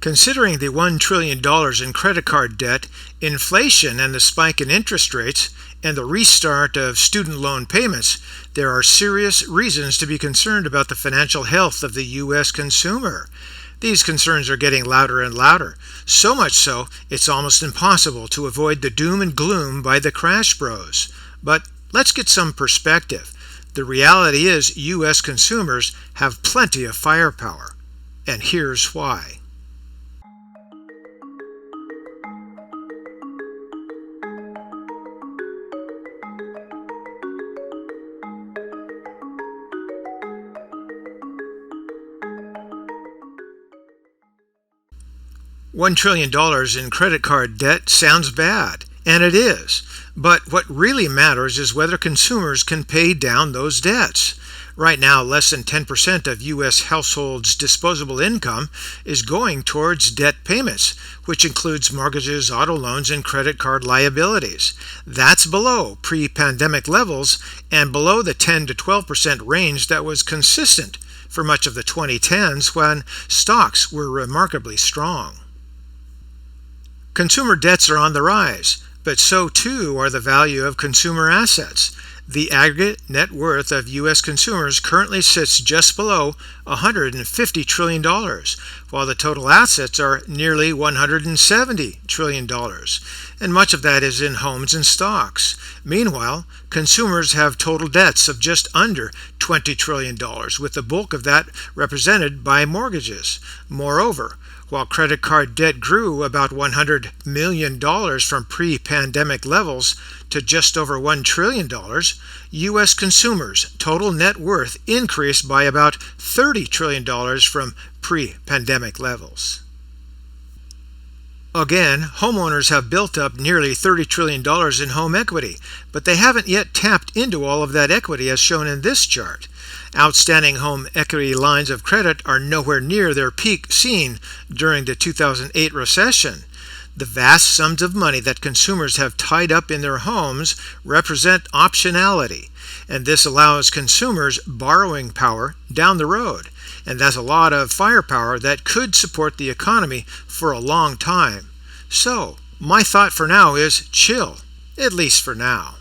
Considering the $1 trillion in credit card debt, inflation and the spike in interest rates, and the restart of student loan payments, there are serious reasons to be concerned about the financial health of the U.S. consumer. These concerns are getting louder and louder, so much so it's almost impossible to avoid the doom and gloom by the crash bros. But let's get some perspective. The reality is U.S. consumers have plenty of firepower, and here's why. $1 trillion in credit card debt sounds bad, and it is. But what really matters is whether consumers can pay down those debts. Right now, less than 10% of U.S. households' disposable income is going towards debt payments, which includes mortgages, auto loans, and credit card liabilities. That's below pre-pandemic levels and below the 10 to 12% range that was consistent for much of the 2010s when stocks were remarkably strong. Consumer debts are on the rise, but so too are the value of consumer assets. The aggregate net worth of U.S. consumers currently sits just below $150 trillion, while the total assets are nearly $170 trillion, and much of that is in homes and stocks. Meanwhile, consumers have total debts of just under $20 trillion, with the bulk of that represented by mortgages. Moreover, while credit card debt grew about $100 million from pre-pandemic levels to just over $1 trillion, U.S. consumers' total net worth increased by about $30 trillion from pre-pandemic levels. Again, homeowners have built up nearly $30 trillion in home equity, but they haven't yet tapped into all of that equity as shown in this chart. Outstanding home equity lines of credit are nowhere near their peak seen during the 2008 recession. The vast sums of money that consumers have tied up in their homes represent optionality, and this allows consumers borrowing power down the road, and that's a lot of firepower that could support the economy for a long time. So, my thought for now is chill, at least for now.